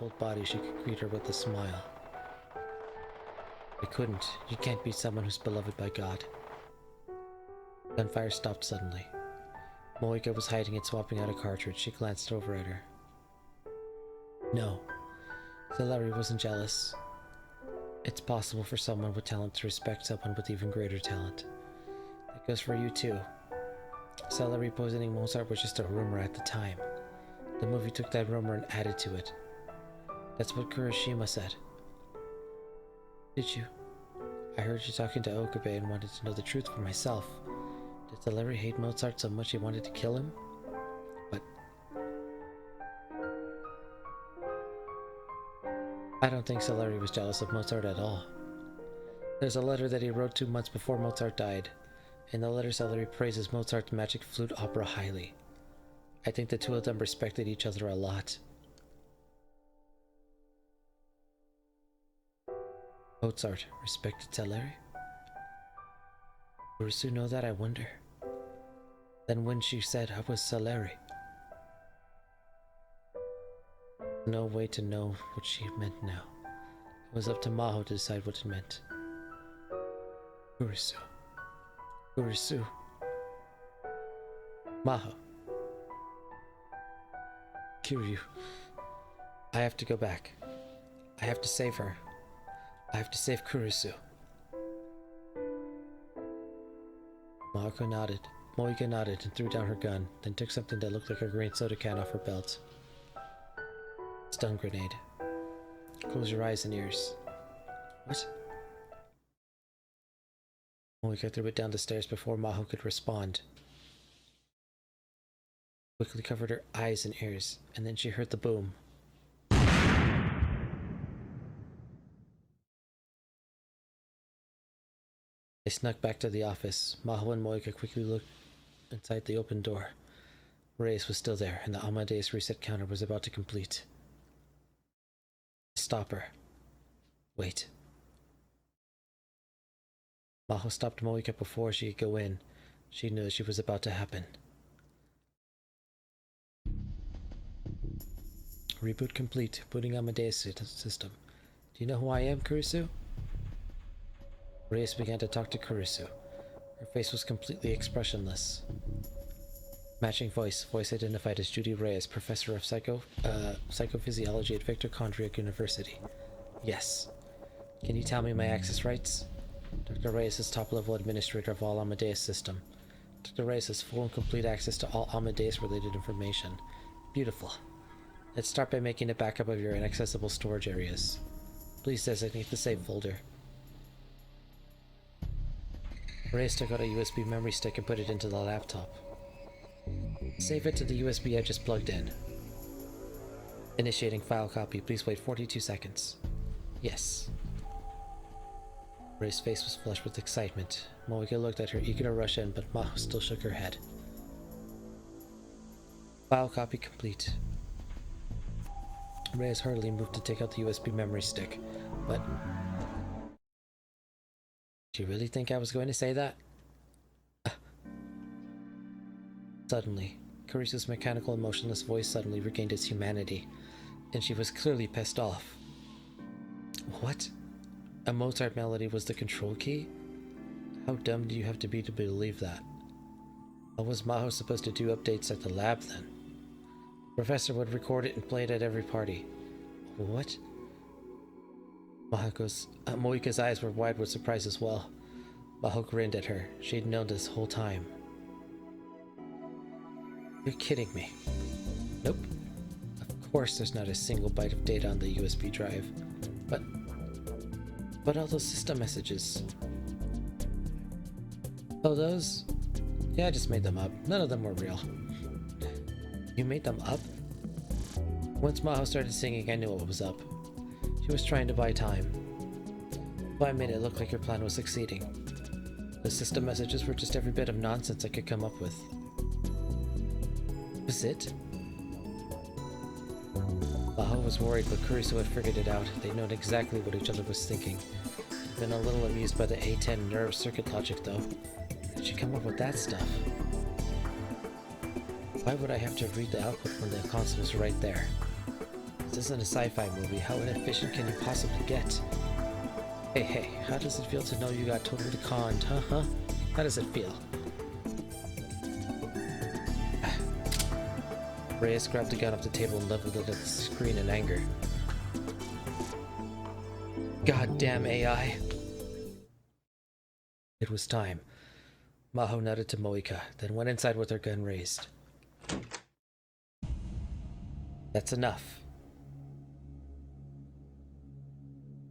cold body, she could greet her with a smile. I couldn't. You can't beat someone who's beloved by God. Gunfire stopped suddenly. Moika was hiding and swapping out a cartridge. She glanced over at her. No. Celery wasn't jealous. It's possible for someone with talent to respect someone with even greater talent. That goes for you too. Celery poisoning Mozart was just a rumor at the time. The movie took that rumor and added to it. That's what Kurashima said. Did you? I heard you talking to Okabe and wanted to know the truth for myself. Did Celery hate Mozart so much he wanted to kill him? But I don't think Celery was jealous of Mozart at all. There's a letter that he wrote 2 months before Mozart died. In the letter, Celery praises Mozart's Magic Flute opera highly. I think the two of them respected each other a lot. Mozart respected Celery? Urisu know that, I wonder? Then when she said I was Celery, no way to know what she meant now. It was up to Maho to decide what it meant. Urisu. Urisu. Maho. Kiryu. I have to go back. I have to save her. I have to save Kurisu. Moika nodded and threw down her gun, then took something that looked like a green soda can off her belt. Stun grenade. Close your eyes and ears. What? Moika threw it down the stairs before Maho could respond. Quickly covered her eyes and ears, and then she heard the boom. They snuck back to the office. Maho and Moika quickly looked inside the open door. Reyes was still there, and the Amadeus reset counter was about to complete. Stop her. Wait. Maho stopped Moika before she could go in. She knew she was about to happen. Reboot complete. Booting Amadeus system. Do you know who I am, Kurisu? Reyes began to talk to Kurisu. Her face was completely expressionless. Matching voice identified as Judy Reyes, professor of psychophysiology at Victor Kondriak University. Yes. Can you tell me my access rights? Dr. Reyes is top-level administrator of all Amadeus system. Dr. Reyes has full and complete access to all Amadeus-related information. Beautiful. Let's start by making a backup of your inaccessible storage areas. Please designate the save folder. Reyes took out a USB memory stick and put it into the laptop. Save it to the USB I just plugged in. Initiating file copy. Please wait 42 seconds. Yes. Rey's face was flushed with excitement. Moika looked at her, eager to rush in, but Maho still shook her head. File copy complete. Reyes hurriedly moved to take out the USB memory stick, but... Do you really think I was going to say that? Suddenly, Kurisu's mechanical and motionless voice suddenly regained its humanity, and she was clearly pissed off. What? A Mozart melody was the control key? How dumb do you have to be to believe that? How was Maho supposed to do updates at the lab then? The professor would record it and play it at every party. What? Moika's eyes were wide with surprise as well. Maho grinned at her. She'd known this whole time. You're kidding me. Nope. Of course there's not a single byte of data on the USB drive. But all those system messages. Oh, those? Yeah, I just made them up. None of them were real. You made them up? Once Maho started singing, I knew what was up. She was trying to buy time. So I made it look like your plan was succeeding. The system messages were just every bit of nonsense I could come up with. Was it? Maho was worried, but Kurisu had figured it out. They'd known exactly what each other was thinking. Been a little amused by the A10 nerve circuit logic, though. Did she come up with that stuff? Why would I have to read the output when the console's right there? This isn't a sci-fi movie. How inefficient can you possibly get? Hey, how does it feel to know you got totally conned, huh? How does it feel? Reyes grabbed the gun off the table and leveled it at the screen in anger. Goddamn AI! It was time. Maho nodded to Moika, then went inside with her gun raised. That's enough.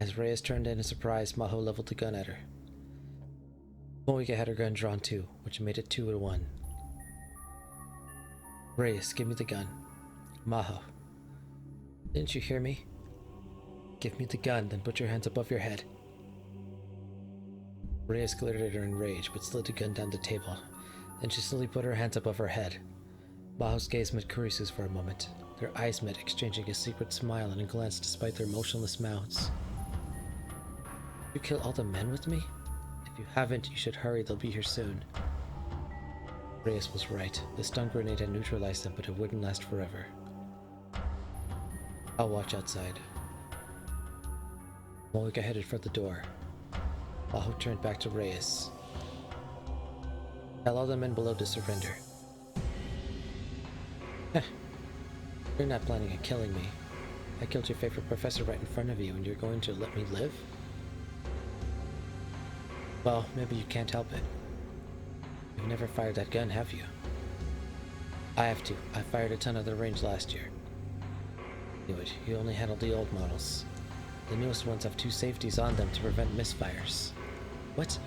As Reyes turned in surprise, Maho leveled the gun at her. Moika had her gun drawn too, which made it 2-1. Reyes, give me the gun. Maho. Didn't you hear me? Give me the gun, then put your hands above your head. Reyes glared at her in rage, but slid the gun down the table. Then she slowly put her hands above her head. Maho's gaze met Kurisu's for a moment. Their eyes met, exchanging a secret smile and a glance despite their motionless mouths. You kill all the men with me? If you haven't, you should hurry, they'll be here soon. Reyes was right. The stun grenade had neutralized them, but it wouldn't last forever. I'll watch outside. Moika headed for the door. Maho turned back to Reyes. Tell all the men below to surrender. You're not planning on killing me. I killed your favorite professor right in front of you, and you're going to let me live? Well, maybe you can't help it. You've never fired that gun, have you? I have to. I fired a ton at the range last year. Knew it. You only handled the old models. The newest ones have 2 safeties on them to prevent misfires. What?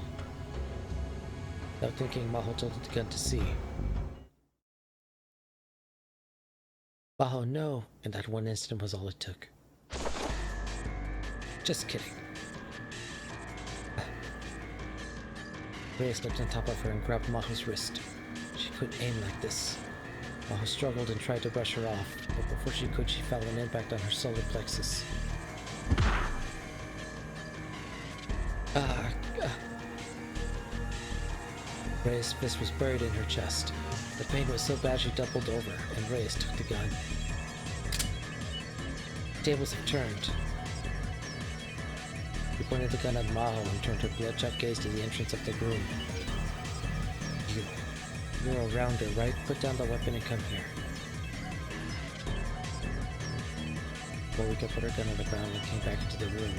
Without thinking, Maho tilted the gun to see. Maho, no! And that one instant was all it took. Just kidding. Reyes slipped on top of her and grabbed Maho's wrist. She couldn't aim like this. Maho struggled and tried to brush her off, but before she could, she felt an impact on her solar plexus. Reyes' fist was buried in her chest. The pain was so bad she doubled over, and Reyes took the gun. Tables have turned. She pointed the gun at Maho and turned her bloodshot gaze to the entrance of the room. You're a rounder, right? Put down the weapon and come here. Moika put her gun on the ground and came back into the room.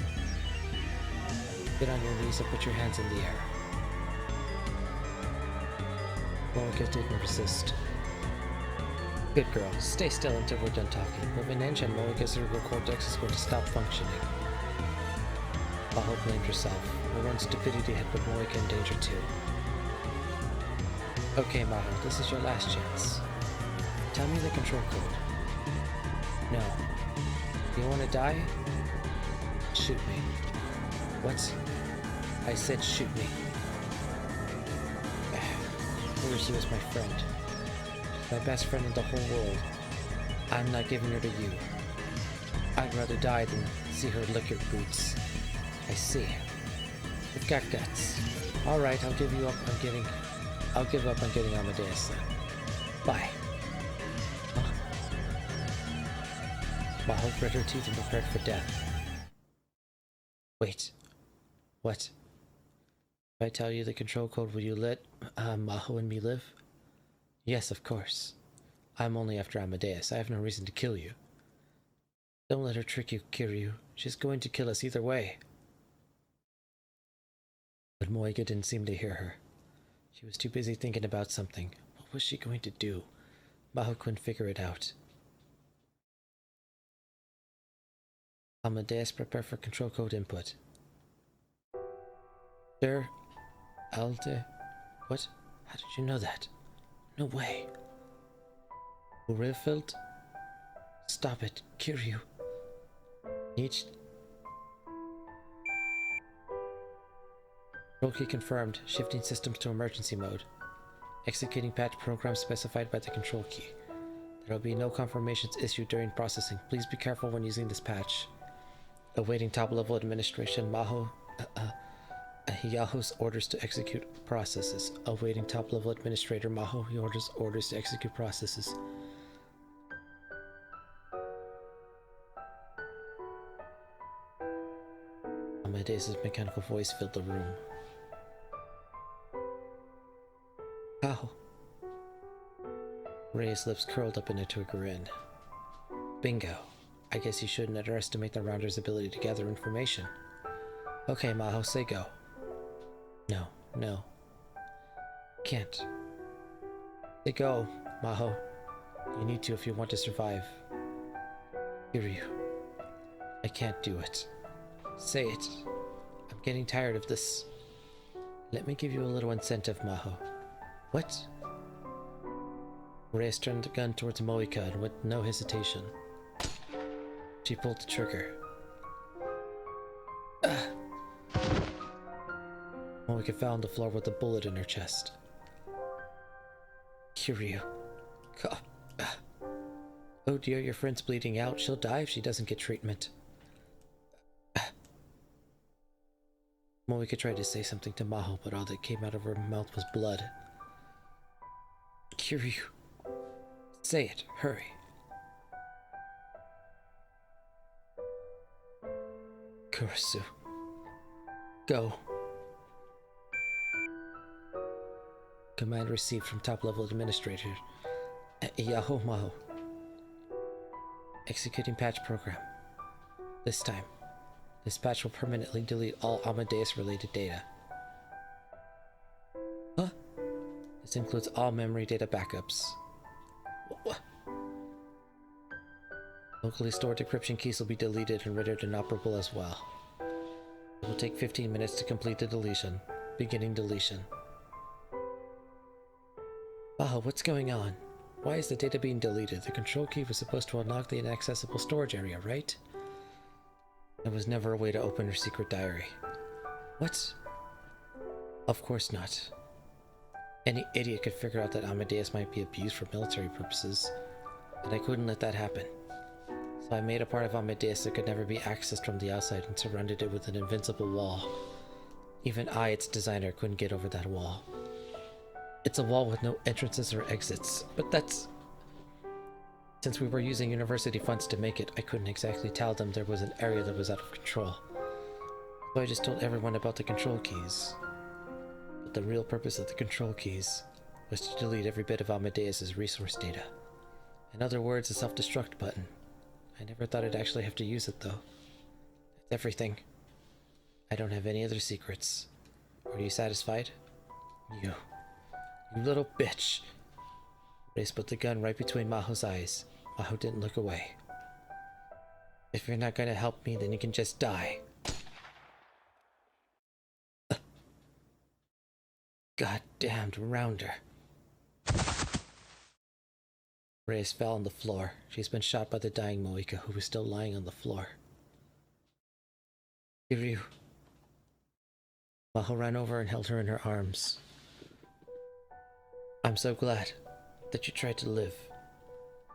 Get on your knees and put your hands in the air. Moika didn't resist. Good girl. Stay still until we're done talking. Move an inch and Moika's cerebral cortex is going to stop functioning. Maho blamed herself. Her own stupidity had put Moika in danger too. Okay, Maho, this is your last chance. Tell me the control code. No. You want to die? Shoot me. What? I said shoot me. Kurisu is my friend. She's my best friend in the whole world. I'm not giving her to you. I'd rather die than see her lick your boots. I see. You've got guts. Alright, I'll give up on getting Amadeus then. Bye. Huh? Maho grit her teeth and prepared for death. Wait. What? If I tell you the control code, will you let Maho and me live? Yes, of course. I'm only after Amadeus. I have no reason to kill you. Don't let her trick you, Kiryu. She's going to kill us either way. But Moika didn't seem to hear her. She was too busy thinking about something. What was she going to do? Maho couldn't figure it out. Amadeus, prepare for control code input. Sir, Alde... What? How did you know that? No way. Urefeld? Stop it, Kiryu. Nietzsche... Control key confirmed. Shifting systems to emergency mode. Executing patch program specified by the control key. There will be no confirmations issued during processing. Please be careful when using this patch. Awaiting top-level administration. Yaho's orders to execute processes. Awaiting top-level administrator Maho. He orders to execute processes. Amadeus' mechanical voice filled the room. How? Ray's lips curled up into a grin. Bingo. I guess you shouldn't underestimate the Rounder's ability to gather information. Okay, Maho, say go. No. Can't. Say go, Maho. You need to if you want to survive. Kiryu. I can't do it. Say it. I'm getting tired of this. Let me give you a little incentive, Maho. What? Reyes turned the gun towards Moika and with no hesitation. She pulled the trigger. Moika fell on the floor with a bullet in her chest. Kiryu. Oh dear, your friend's bleeding out. She'll die if she doesn't get treatment. Moika tried to say something to Maho, but all that came out of her mouth was blood. Kiryu. Say it. Hurry. Kurisu. Go. Command received from top-level administrator Yaho Maho. Executing patch program. This time, this patch will permanently delete all Amadeus-related data. Huh? This includes all memory data backups. What? Locally stored decryption keys will be deleted and rendered inoperable as well. It will take 15 minutes to complete the deletion. Beginning deletion. Maho, what's going on? Why is the data being deleted? The control key was supposed to unlock the inaccessible storage area, right? There was never a way to open her secret diary. What? Of course not. Any idiot could figure out that Amadeus might be abused for military purposes, and I couldn't let that happen. So I made a part of Amadeus that could never be accessed from the outside and surrounded it with an invincible wall. Even I, its designer, couldn't get over that wall. It's a wall with no entrances or exits, but that's... Since we were using university funds to make it, I couldn't exactly tell them there was an area that was out of control. So I just told everyone about the control keys. But the real purpose of the control keys was to delete every bit of Amadeus' resource data. In other words, a self-destruct button. I never thought I'd actually have to use it, though. That's everything. I don't have any other secrets. Are you satisfied? You little bitch. Reyes put the gun right between Maho's eyes. Maho didn't look away. If you're not gonna help me, then you can just die. Goddamned Rounder. Reyes fell on the floor. She's been shot by the dying Moika, who was still lying on the floor. Kiryu. Maho ran over and held her in her arms. I'm so glad that you tried to live.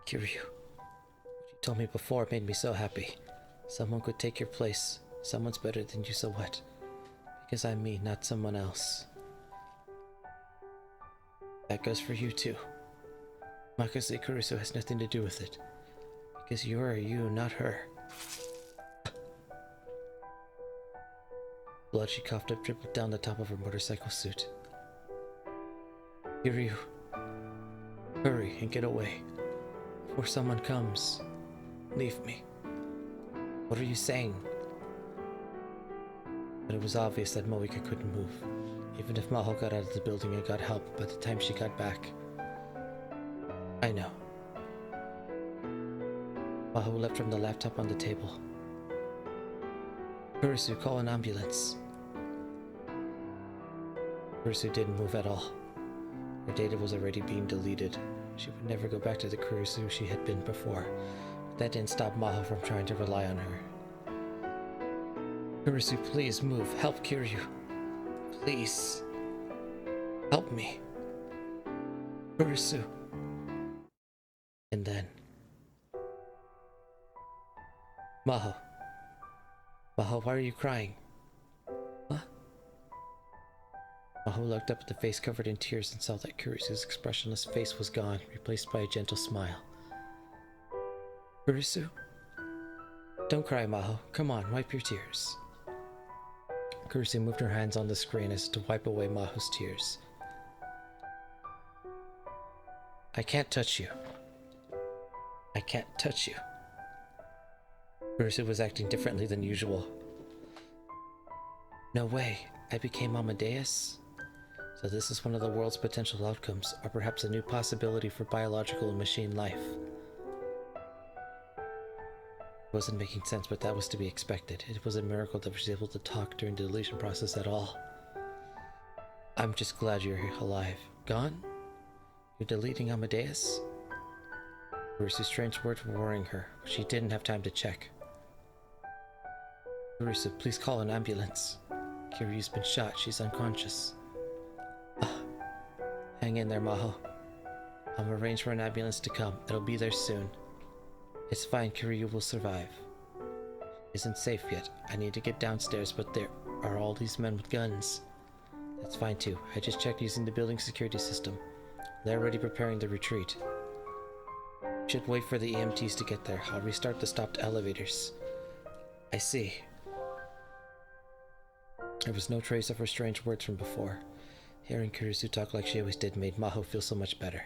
Kiryu. What you told me before made me so happy. Someone could take your place. Someone's better than you, so what? Because I'm me, not someone else. That goes for you too. Makase Kurisu has nothing to do with it. Because you are you, not her. Blood she coughed up dribbled down the top of her motorcycle suit. Kiryu. Hurry and get away. Before someone comes. Leave me. What are you saying? But it was obvious that Moika couldn't move. Even if Maho got out of the building and got help by the time she got back. I know. Maho leapt from the laptop on the table. Kurisu, call an ambulance. Kurisu didn't move at all. Her data was already being deleted. She would never go back to the Kurisu she had been before. But that didn't stop Maho from trying to rely on her. Kurisu, please move. Help Kiryu. Please. Help me. Kurisu. And then... Maho. Maho, why are you crying? Huh? Maho looked up at the face covered in tears and saw that Kurisu's expressionless face was gone, replaced by a gentle smile. Kurisu? Don't cry, Maho. Come on, wipe your tears. Kurusu moved her hands on the screen as if to wipe away Maho's tears. I can't touch you. I can't touch you. Kurusu was acting differently than usual. No way. I became Amadeus? So this is one of the world's potential outcomes, or perhaps a new possibility for biological and machine life. It wasn't making sense, but that was to be expected. It was a miracle that she was able to talk during the deletion process at all. I'm just glad you're alive. Gone? You're deleting Amadeus? Kurusu's strange words were worrying her, but she didn't have time to check. Kurusu, please call an ambulance. Kiryu's been shot. She's unconscious. Hang in there, Maho. I'll arrange for an ambulance to come. It'll be there soon. It's fine, Kiryu will survive. She isn't safe yet. I need to get downstairs, but there are all these men with guns. That's fine too. I just checked using the building security system. They're already preparing the retreat. Should wait for the EMTs to get there. I'll restart the stopped elevators. I see. There was no trace of her strange words from before. Hearing Kurusu talk like she always did made Maho feel so much better.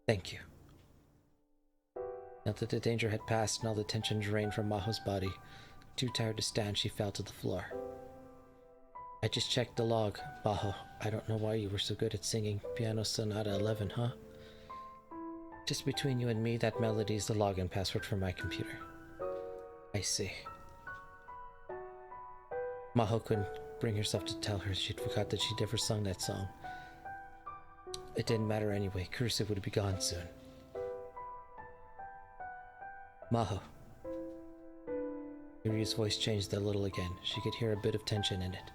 Thank you. Now that the danger had passed and all the tension drained from Maho's body, too tired to stand, she fell to the floor. I just checked the log, Maho. I don't know why you were so good at singing Piano Sonata 11, huh? Just between you and me, that melody is the login password for my computer. I see. Maho couldn't bring herself to tell her she'd forgot that she'd ever sung that song. It didn't matter anyway. Kurusu would be gone soon. Maho. Kiryu's voice changed a little again. She could hear a bit of tension in it.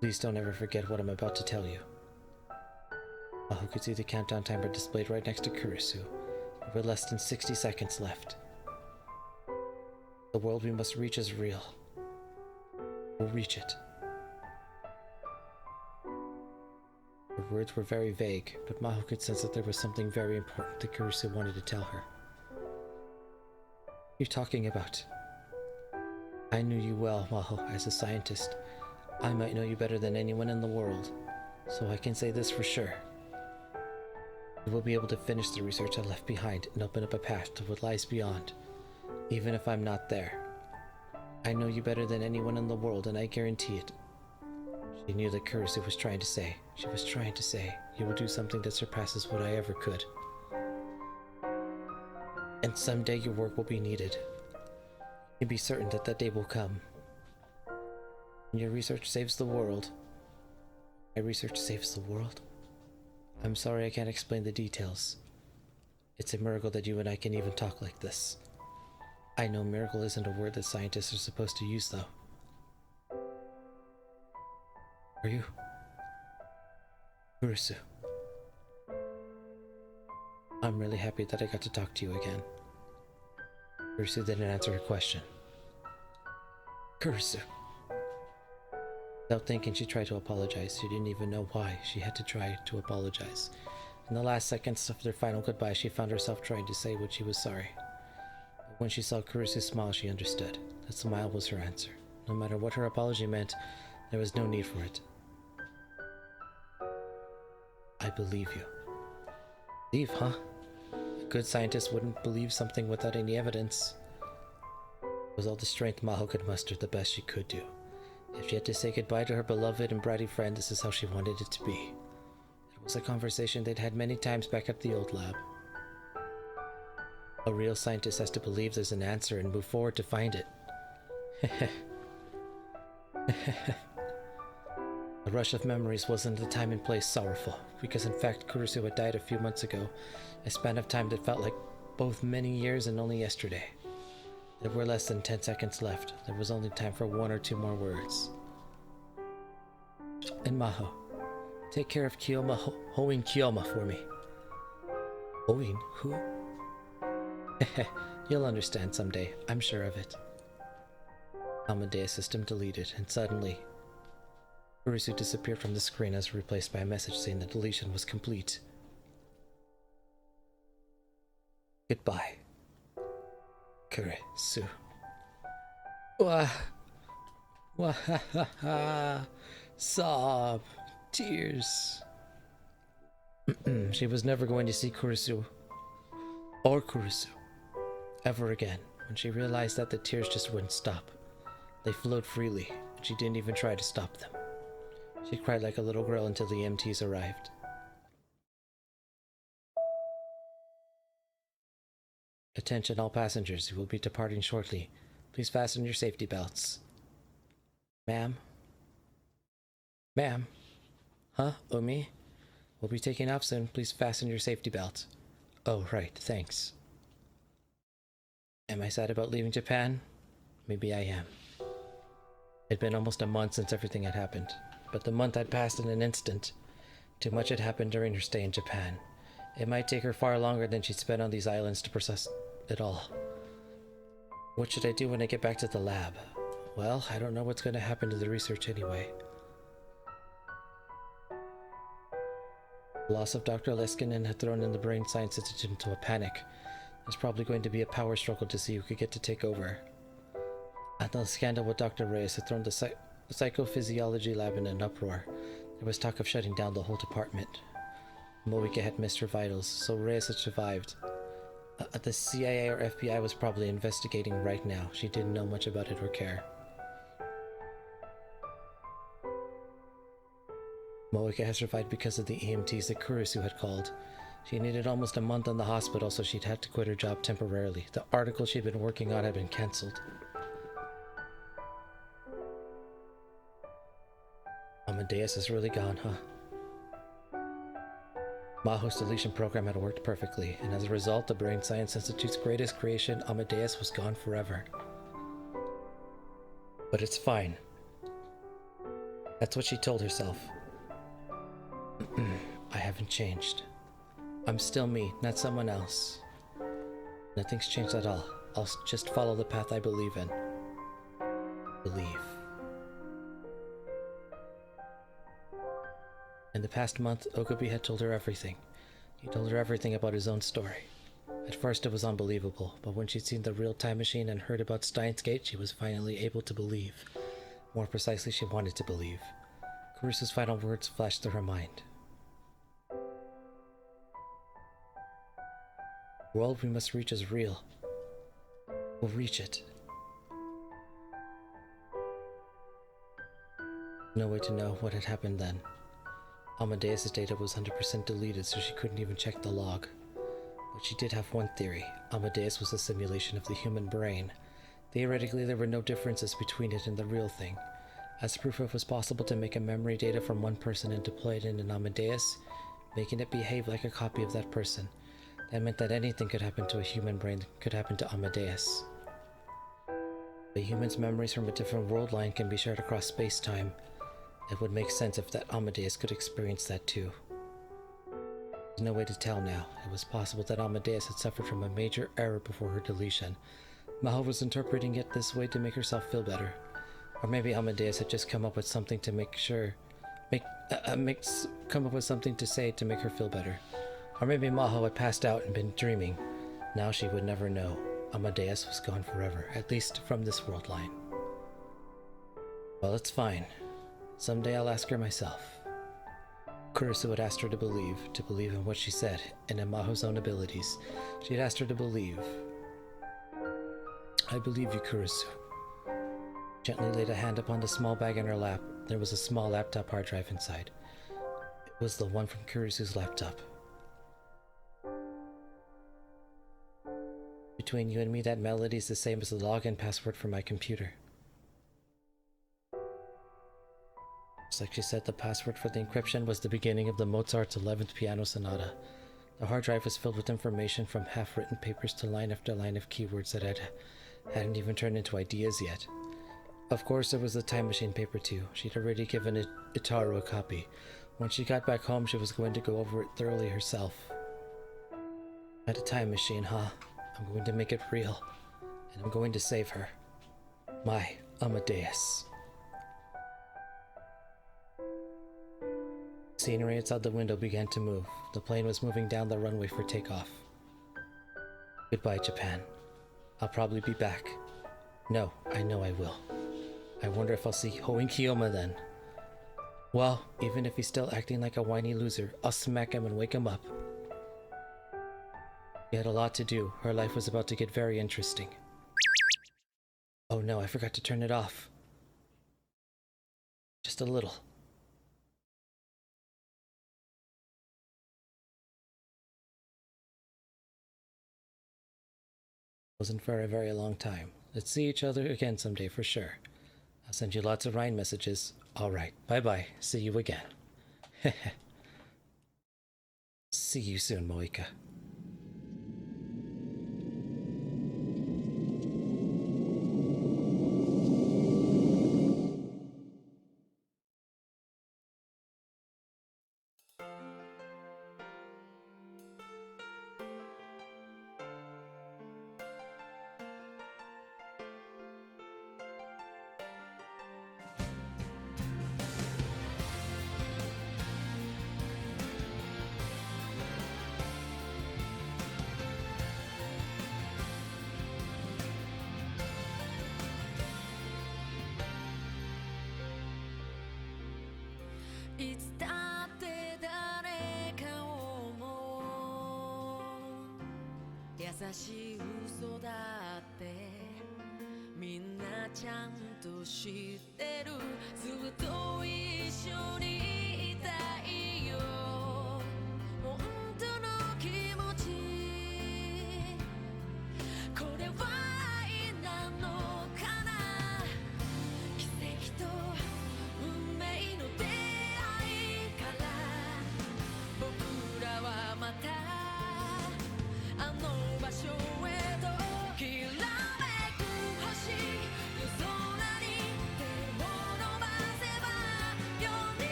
Please don't ever forget what I'm about to tell you. Maho could see the countdown timer displayed right next to Kurusu. There were less than 60 seconds left. The world we must reach is real. We'll reach it. Her words were very vague, but Maho could sense that there was something very important that Kurusu wanted to tell her. You're talking about? I knew you well, Maho, as a scientist. I might know you better than anyone in the world, so I can say this for sure. You will be able to finish the research I left behind and open up a path to what lies beyond, even if I'm not there. I know you better than anyone in the world, and I guarantee it. She knew that Kurusu was trying to say. She was trying to say, you will do something that surpasses what I ever could. And someday your work will be needed. You can be certain that that day will come. When your research saves the world. My research saves the world? I'm sorry I can't explain the details. It's a miracle that you and I can even talk like this. I know miracle isn't a word that scientists are supposed to use, though. Are you? Kurusu. I'm really happy that I got to talk to you again. Kurusu didn't answer her question. Kurusu. Without thinking, she tried to apologize. She didn't even know why she had to try to apologize. In the last seconds of their final goodbye, she found herself trying to say what she was sorry. But when she saw Kurusu's smile, she understood. That smile was her answer. No matter what her apology meant, there was no need for it. I believe you. Believe, huh? A good scientist wouldn't believe something without any evidence. It was all the strength Maho could muster, the best she could do. If she had to say goodbye to her beloved and bratty friend, this is how she wanted it to be. It was a conversation they'd had many times back at the old lab. A real scientist has to believe there's an answer and move forward to find it. The rush of memories wasn't at the time and place sorrowful, because in fact Kurusu had died a few months ago, a span of time that felt like both many years and only yesterday. There were less than 10 seconds left. There was only time for one or two more words. And Maho, take care of Kiyoma, Hoin Kiyoma for me. Hoin? Who? You'll understand someday, I'm sure of it. Amadeus system deleted, and suddenly, Kurusu disappeared from the screen as replaced by a message saying the deletion was complete. Goodbye. Kurusu. Wahahaha! Sob! Tears! She was never going to see Kurisu or Kurisu ever again when she realized that the tears just wouldn't stop. They flowed freely, and she didn't even try to stop them. She cried like a little girl until the EMTs arrived. Attention all passengers who will be departing shortly. Please fasten your safety belts. Ma'am? Ma'am? Huh, Umi? We'll be taking off soon. Please fasten your safety belt. Oh, right, thanks. Am I sad about leaving Japan? Maybe I am. It'd been almost a month since everything had happened, but the month had passed in an instant. Too much had happened during her stay in Japan. It might take her far longer than she'd spent on these islands to process it all. What should I do when I get back to the lab? Well, I don't know what's going to happen to the research anyway. The loss of Dr. Leskinen had thrown in the Brain Science Institute into a panic. There's probably going to be a power struggle to see who could get to take over. And the scandal with Dr. Reyes had thrown the psychophysiology lab in an uproar. There was talk of shutting down the whole department. Moika had missed her vitals, so Reyes had survived. The CIA or FBI was probably investigating right now. She didn't know much about it or care. Moika had survived because of the EMTs that Kurisu had called. She needed almost a month in the hospital, so she'd had to quit her job temporarily. The article she'd been working on had been cancelled. Amadeus is really gone, huh? Maho's deletion program had worked perfectly, and as a result, the Brain Science Institute's greatest creation, Amadeus, was gone forever. But it's fine. That's what she told herself. I haven't changed. I'm still me, not someone else. Nothing's changed at all. I'll just follow the path I believe in. Believe. In the past month, Okabe had told her everything. He told her everything about his own story. At first it was unbelievable, but when she'd seen the real time machine and heard about Steins Gate, she was finally able to believe. More precisely, she wanted to believe. Kurisu's final words flashed through her mind. The world we must reach is real. We'll reach it. No way to know what had happened then. Amadeus' data was 100% deleted, so she couldn't even check the log. But she did have one theory. Amadeus was a simulation of the human brain. Theoretically, there were no differences between it and the real thing. As proof it was possible to make a memory data from one person and deploy it in an Amadeus, making it behave like a copy of that person. That meant that anything could happen to a human brain could happen to Amadeus. A human's memories from a different world line can be shared across space-time. It would make sense if that Amadeus could experience that too. There's no way to tell now. It was possible that Amadeus had suffered from a major error before her deletion. Maho was interpreting it this way to make herself feel better. Or maybe Amadeus had just come up with something to come up with something to say to make her feel better. Or maybe Maho had passed out and been dreaming. Now she would never know. Amadeus was gone forever, at least from this world line. Well, it's fine. Someday I'll ask her myself. Kurisu had asked her to believe in what she said, and in Maho's own abilities. She had asked her to believe. I believe you, Kurisu. Gently laid a hand upon the small bag in her lap. There was a small laptop hard drive inside. It was the one from Kurisu's laptop. Between you and me, that melody is the same as the login password for my computer. Just like she said, the password for the encryption was the beginning of the Mozart's 11th Piano Sonata. The hard drive was filled with information from half-written papers to line after line of keywords that hadn't even turned into ideas yet. Of course, there was the time machine paper too. She'd already given Itaru a copy. When she got back home, she was going to go over it thoroughly herself. At a time machine, huh? I'm going to make it real. And I'm going to save her. My Amadeus. Scenery outside the window began to move. The plane was moving down the runway for takeoff. Goodbye, Japan. I'll probably be back. No, I know I will. I wonder if I'll see Hoinkiyoma then. Well, even if he's still acting like a whiny loser, I'll smack him and wake him up. He had a lot to do. Her life was about to get very interesting. Oh no, I forgot to turn it off. Just a little. Wasn't for a very long time. Let's see each other again someday for sure. I'll send you lots of Rhine messages. Alright, bye-bye. See you again. See you soon, Moika.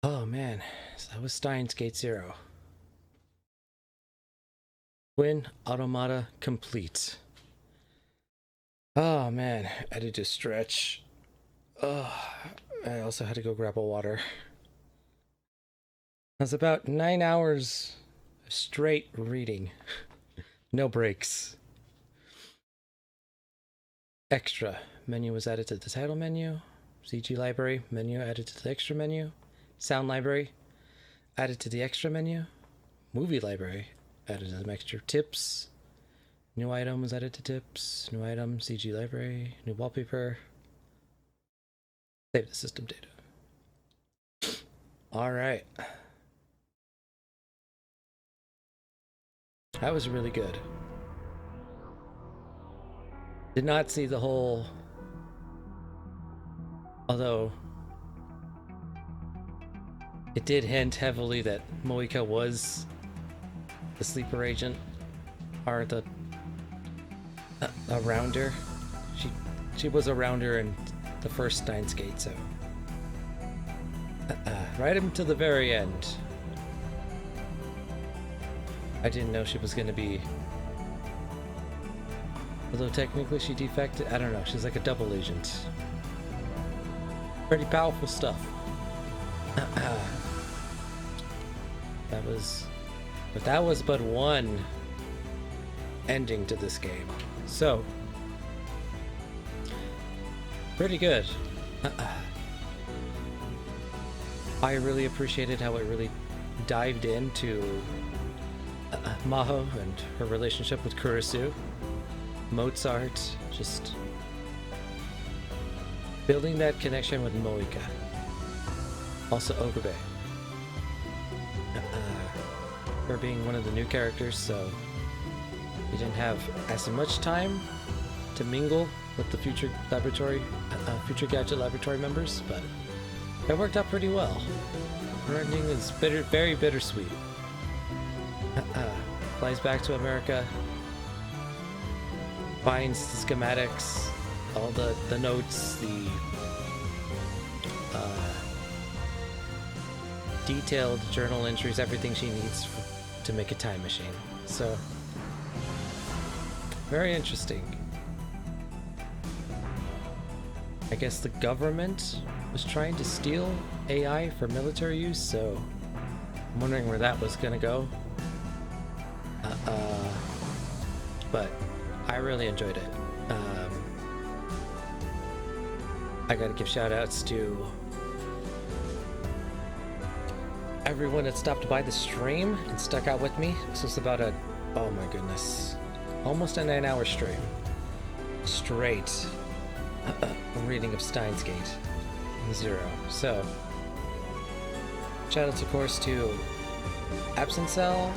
Oh man, so that was Steins Gate Zero. Twin Automata complete. Oh man, I had to stretch. Oh, I also had to go grab a water. It was about 9 hours of straight reading. No breaks. Extra. Menu was added to the title menu. CG library. Menu added to the extra menu. Sound library added to the extra menu. Movie library added to the extra. Tips. New item was added to tips. New item. CG library. New wallpaper. Save the system data. Alright. That was really good. Did not see the whole... Although... It did hint heavily that Moika was the sleeper agent, or the a rounder. She was a rounder in the first Steins Gate, so right up to the very end. I didn't know she was going to be. Although technically she defected, I don't know. She's like a double agent. Pretty powerful stuff. That was but one ending to this game. So, pretty good. I really appreciated how it really dived into Maho and her relationship with Kurisu, Mozart, just building that connection with Moika. Also Okabe. Her being one of the new characters, so we didn't have as much time to mingle with the future Gadget Laboratory members, but it worked out pretty well. Her ending is very bittersweet. Flies back to America, finds the schematics, all the notes, the detailed journal entries, everything she needs to make a time machine. So, very interesting. I guess the government was trying to steal AI for military use, so I'm wondering where that was gonna go. But I really enjoyed it. I gotta give shout outs to everyone that stopped by the stream and stuck out with me. This was about oh my goodness, almost a 9-hour stream. Straight reading of Steins Gate 0. So, shout outs of course to Absent Cell,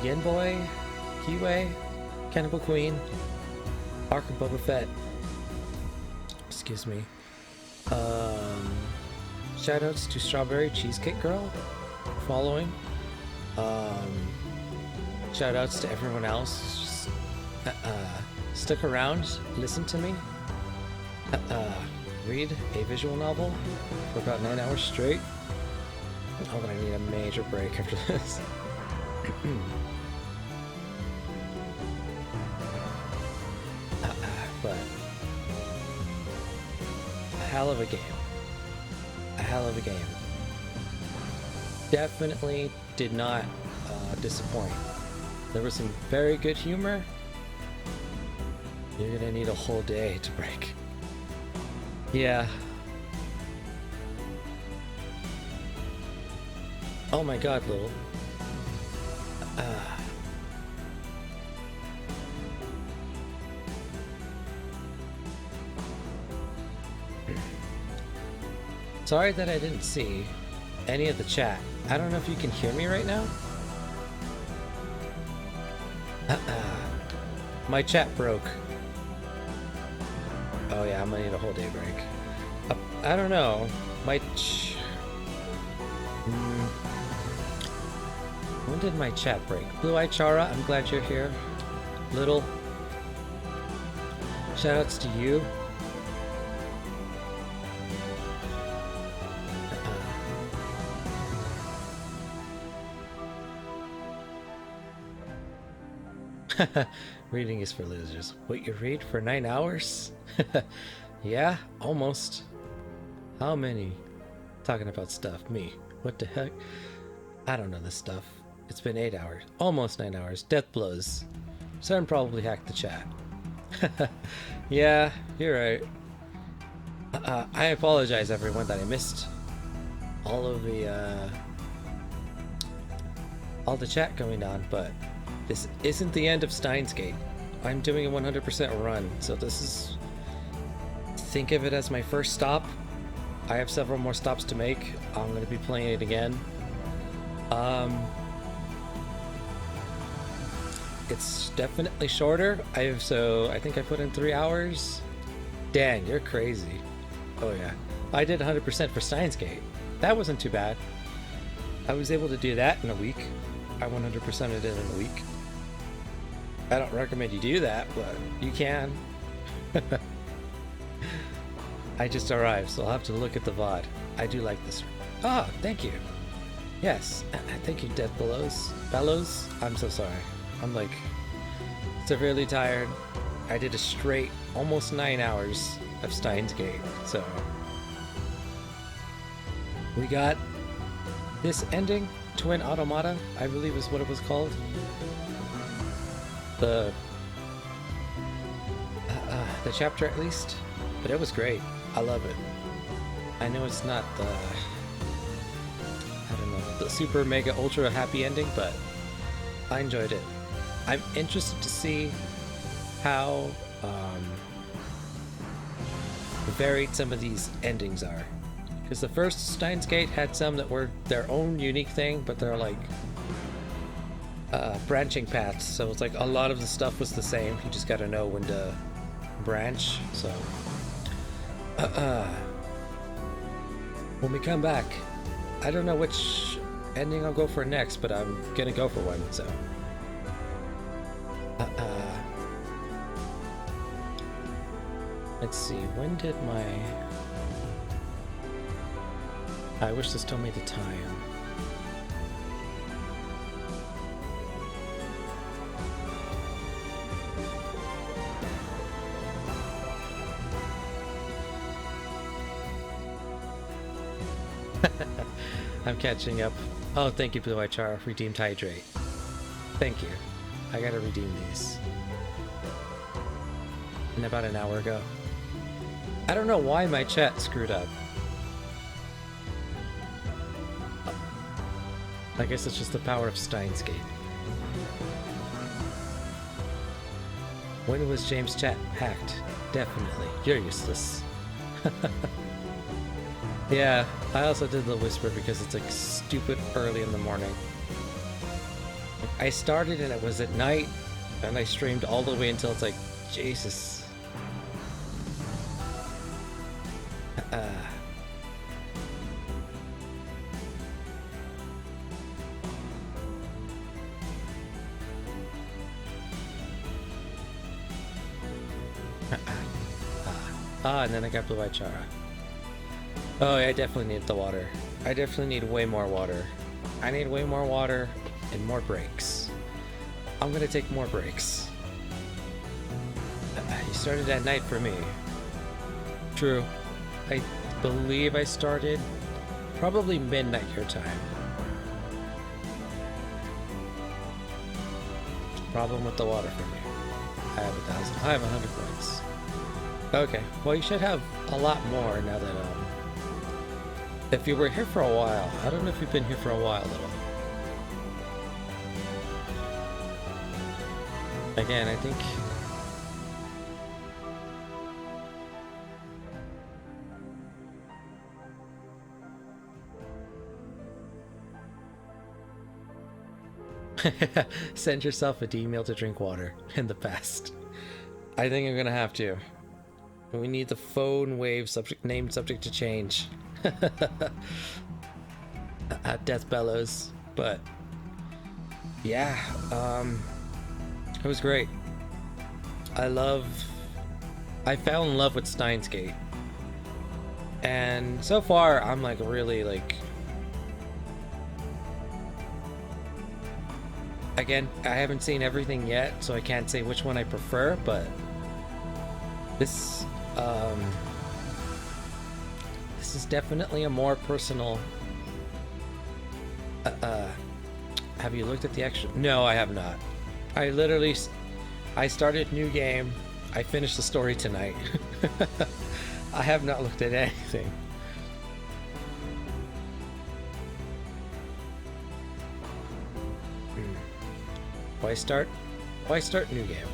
Yenboy, Kiwei, Cannibal Queen, Ark of Boba Fett, excuse me. Shoutouts to Strawberry Cheesecake Girl following. Shoutouts to everyone else. Just, stick around, listen to me. Read a visual novel for about 9 hours straight. Oh, but I need a major break after this. But a hell of a game. A hell of a game. Definitely did not disappoint. There was some very good humor. You're gonna need a whole day to break. Yeah. Oh my god, Lil. Sorry that I didn't see any of the chat. I don't know if you can hear me right now. My chat broke. Oh yeah, I'm gonna need a whole day break. I don't know. When did my chat break? Blue Eye Chara, I'm glad you're here. Little. Shoutouts to you. Reading is for losers. What, you read for 9 hours? Yeah, almost. How many? Talking about stuff. Me. What the heck? I don't know this stuff. It's been 8 hours. Almost 9 hours. Death blows. Someone probably hacked the chat. Yeah, you're right. I apologize everyone that I missed all of all the chat going on, but this isn't the end of Steins Gate. I'm doing a 100% run, so this is... Think of it as my first stop. I have several more stops to make. I'm going to be playing it again. It's definitely shorter. I think I put in 3 hours. Dan, you're crazy. Oh yeah. I did 100% for Steins Gate. That wasn't too bad. I was able to do that in a week. I 100%ed it in a week. I don't recommend you do that, but you can. I just arrived, so I'll have to look at the VOD. I do like this. Ah, thank you. Yes, thank you, Death Bellows. I'm so sorry. I'm like severely tired. I did a straight almost 9 hours of Steins Gate, so we got this ending. Twin Automata, I believe is what it was called. The chapter at least, but it was great. I love it. I know it's not the super mega ultra happy ending, but I enjoyed it. I'm interested to see how varied some of these endings are. Because the first Steins Gate had some that were their own unique thing, but they're like branching paths. So it's like a lot of the stuff was the same. You just gotta know when to branch. So when we come back, I don't know which ending I'll go for next, but I'm gonna go for one. So let's see. When did my... I wish this told me the time. I'm catching up. Oh, thank you, Blue Eye Char. Redeemed Hydrate. Thank you. I gotta redeem these. And about an hour ago. I don't know why my chat screwed up. I guess it's just the power of Steins Gate. When was James' chat hacked? Definitely. You're useless. Yeah, I also did the whisper because it's like stupid early in the morning. I started and it was at night, and I streamed all the way until it's like, Jesus. And then I got Blue Eye Chara. Oh, yeah, I definitely need the water. I definitely need way more water. I need way more water and more breaks. I'm gonna take more breaks. You started at night for me. True. I believe I started probably midnight your time. Problem with the water for me. I have 1,000. I have 100 points. Okay, well you should have a lot more now that, if you were here for a while. I don't know if you've been here for a while though. Again, I think... Send yourself a D-mail to drink water in the past. I think I'm gonna have to. We need the phone wave subject name subject to change. Death Bellows. But yeah, it was great. I fell in love with Steins Gate. And so far I'm like really like, again, I haven't seen everything yet, so I can't say which one I prefer, but this is definitely a more personal... have you looked at the extra? No, I have not. I started new game. I finished the story tonight. I have not looked at anything. Why start new game?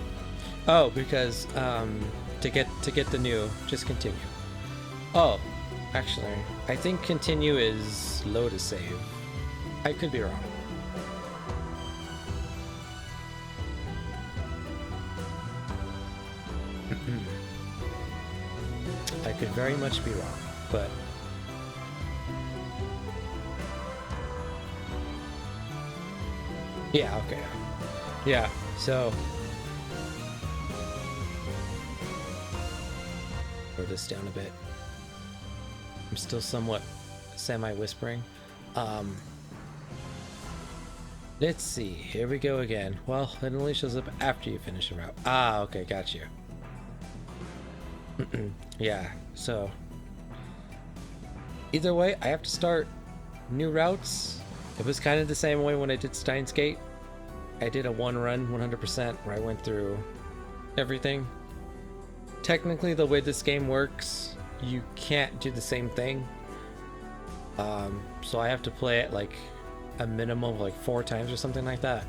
Oh, because to get the new, just continue. Oh, actually, I think continue is low to save. I could be wrong. I could very much be wrong, but yeah, okay. Yeah, so lower this down a bit. I'm still somewhat semi-whispering. Let's see. Here we go again. Well, it only shows up after you finish a route. Ah, okay, got you. Yeah, so either way, I have to start new routes. It was kind of the same way when I did Steins Gate. I did a one run 100% where I went through everything. Technically, the way this game works, you can't do the same thing. So I have to play it like a minimum of like 4 times or something like that.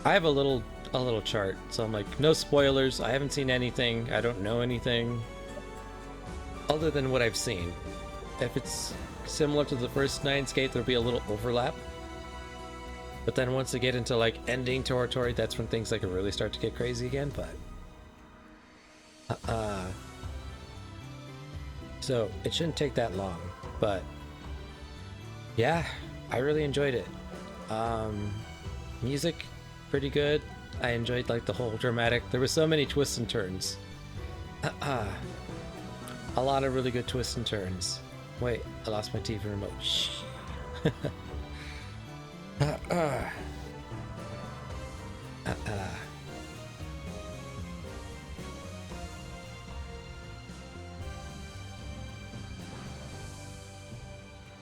I have a little chart, so I'm like, no spoilers. I haven't seen anything. I don't know anything other than what I've seen. If it's similar to the first Steins Gate, there'll be a little overlap. But then once they get into like ending territory, that's when things like really start to get crazy again. But so it shouldn't take that long. But yeah, I really enjoyed it. Music, pretty good. I enjoyed like the whole dramatic. There were so many twists and turns. A lot of really good twists and turns. Wait, I lost my TV remote. Shh.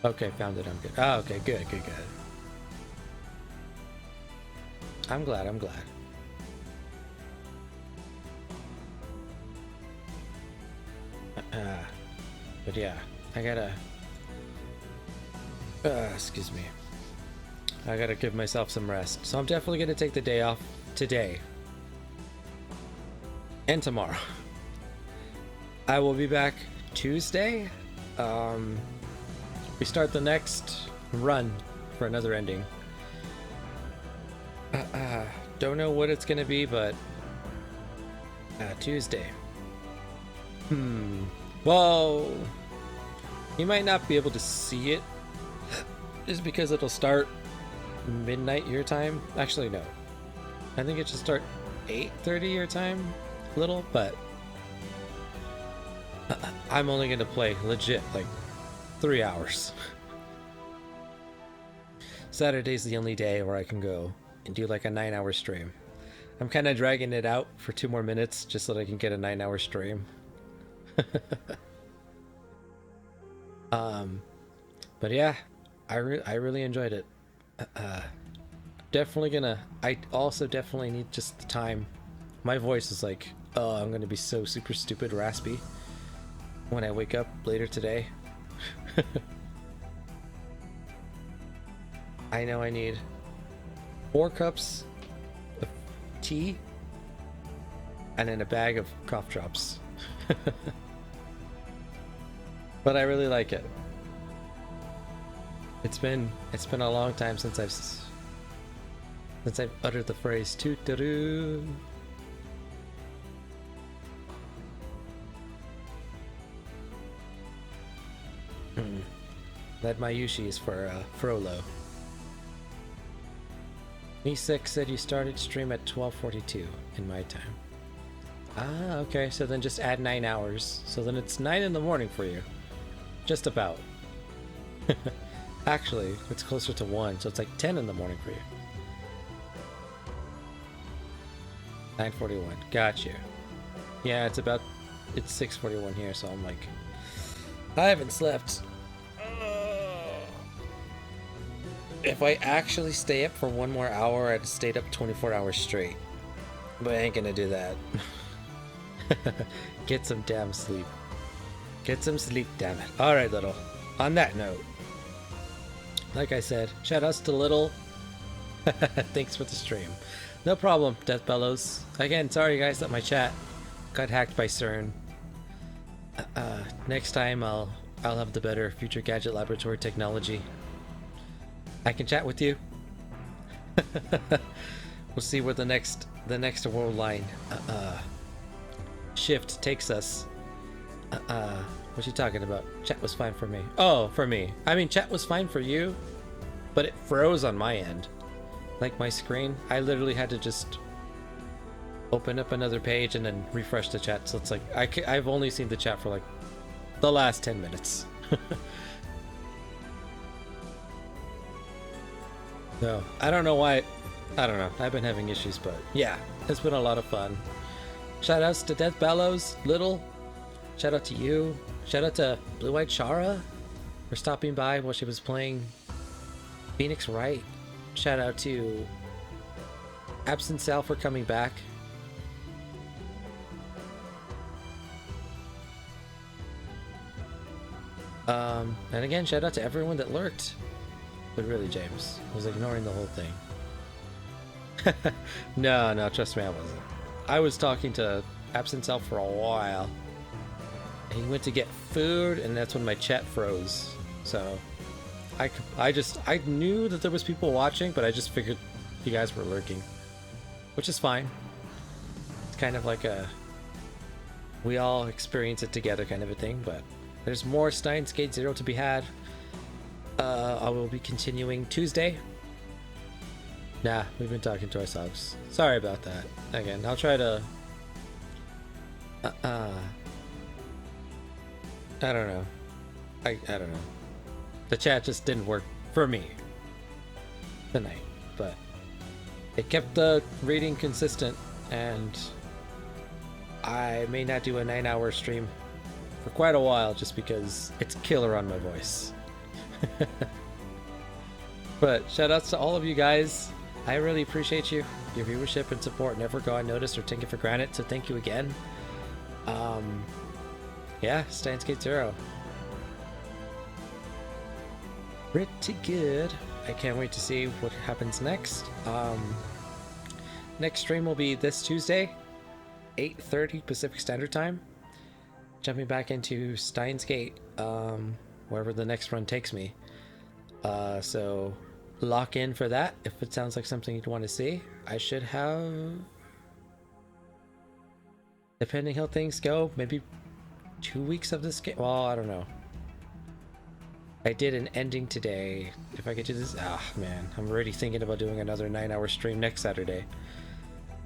Okay, found it. I'm good. Oh, okay, good. I'm glad. But yeah, I gotta. Excuse me. I gotta give myself some rest. So I'm definitely gonna take the day off today and tomorrow. I will be back Tuesday. We start the next run for another ending. Don't know what it's gonna be, but Tuesday. Well, you might not be able to see it just because it'll start midnight your time. Actually, no. I think it should start 8:30 your time. Little, but I'm only gonna play legit like 3 hours. Saturday's the only day where I can go and do like a 9-hour stream. I'm kind of dragging it out for 2 more minutes just so that I can get a 9-hour stream. But yeah, I really enjoyed it. Definitely gonna. I also definitely need just the time. My voice is like, oh, I'm gonna be so super stupid raspy when I wake up later today. I know I need 4 cups of tea and then a bag of cough drops. But I really like it. It's been a long time since I've uttered the phrase toot-a-doo. That Mayushi is for Frollo. Me6 said you started stream at 12:42 in my time. Ah, okay, so then just add 9 hours. So then it's 9 in the morning for you. Just about. Actually, it's closer to 1, so it's like 10 in the morning for you. 9:41. Got you. Yeah, it's 6:41 here, so I'm like, I haven't slept. If I actually stay up for 1 more hour, I'd stayed up 24 hours straight. But I ain't gonna do that. Get some damn sleep. Get some sleep, damn it. Alright, Little. On that note, like I said, shout outs to Little. Thanks for the stream. No problem, Death Bellows. Again, sorry guys that my chat got hacked by CERN. Next time I'll have the better Future Gadget Laboratory technology. I can chat with you. We'll see where the next world line shift takes us. What you talking about? Chat was fine for me. Oh, for me. I mean, chat was fine for you, but it froze on my end. Like my screen, I literally had to just open up another page and then refresh the chat. So it's like I've only seen the chat for like the last 10 minutes. So I don't know why. I don't know. I've been having issues, but yeah, it's been a lot of fun. Shout outs to Death Bellows, Little. Shout out to you. Shout out to Blue Eyed Shara for stopping by while she was playing Phoenix Wright. Shout out to Absent Sal for coming back. And again, shout out to everyone that lurked. But really, James, I was ignoring the whole thing. No, trust me, I wasn't. I was talking to Absent Self for a while. He went to get food, and that's when my chat froze. So, I knew that there was people watching, but I just figured you guys were lurking. Which is fine. It's kind of like we all experience it together kind of a thing, but there's more Steins Gate Zero to be had. I will be continuing Tuesday. Nah, we've been talking to ourselves. Sorry about that. Again, I'll try to... I don't know. I don't know. The chat just didn't work for me tonight, but it kept the reading consistent, and I may not do a 9-hour stream for quite a while just because it's killer on my voice. But shout outs to all of you guys. I really appreciate you. Your viewership and support never go unnoticed or taken for granted, so thank you again. Yeah, Steins Gate Zero. Pretty good. I can't wait to see what happens next. Next stream will be this Tuesday, 8:30 Pacific Standard Time. Jumping back into Steins Gate, wherever the next run takes me. So lock in for that if it sounds like something you'd want to see. I should have, depending how things go, maybe 2 weeks of this game. Well, I don't know. I did an ending today. If I could do this, man, I'm already thinking about doing another 9-hour stream next Saturday.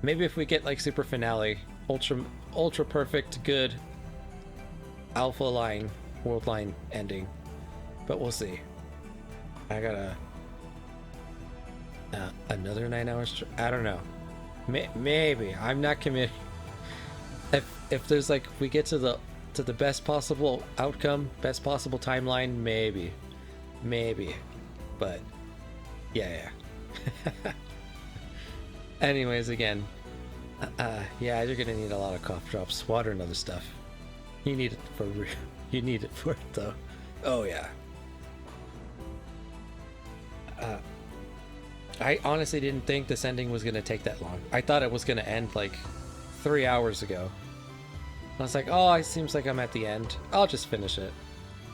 Maybe if we get like super finale, ultra perfect, good alpha line, world line ending, but we'll see. I gotta another 9 hours. I don't know. Maybe I'm not committing. If there's like we get to the best possible outcome, best possible timeline, maybe, but yeah. Anyways, again, yeah, you're gonna need a lot of cough drops, water, and other stuff. You need it for real. You need it for it though. Oh yeah. I honestly didn't think this ending was gonna take that long. I thought it was gonna end like 3 hours ago. I was like, oh, it seems like I'm at the end. I'll just finish it.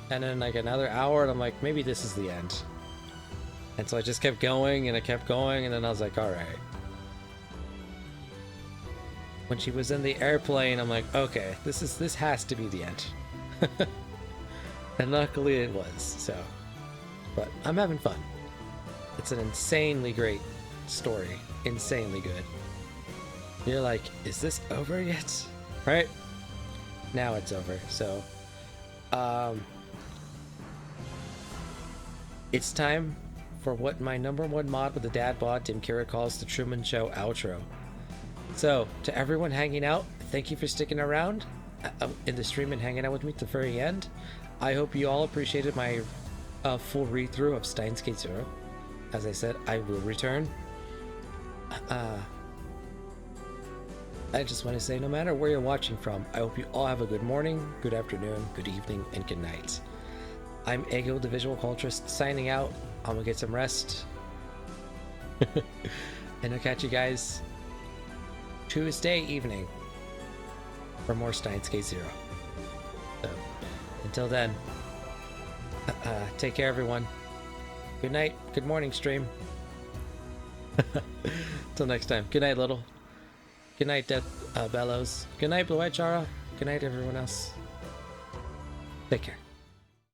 And then like another hour, and I'm like, maybe this is the end. And so I just kept going, and I kept going, and then I was like, all right. When she was in the airplane, I'm like, okay, this has to be the end. And luckily it was. So, but I'm having fun. It's an insanely great story. Insanely good. You're like, is this over yet? Right? Now it's over. So, it's time for what my #1 mod with the dad bod, Tim Kira, calls the Truman Show outro. So, to everyone hanging out, thank you for sticking around in the stream and hanging out with me at the very end. I hope you all appreciated my full read-through of Steins Gate Zero. As I said, I will return. I just want to say, no matter where you're watching from, I hope you all have a good morning, good afternoon, good evening, and good night. I'm Ego, the Visual Culturist, signing out. I'm gonna get some rest. And I'll catch you guys Tuesday evening for more Steins Gate Zero. So, until then, take care, everyone. Good night, good morning, stream. Till next time. Good night, Little. Good night, Death Bellows. Good night, Blue Eyed Chara. Good night, everyone else. Take care.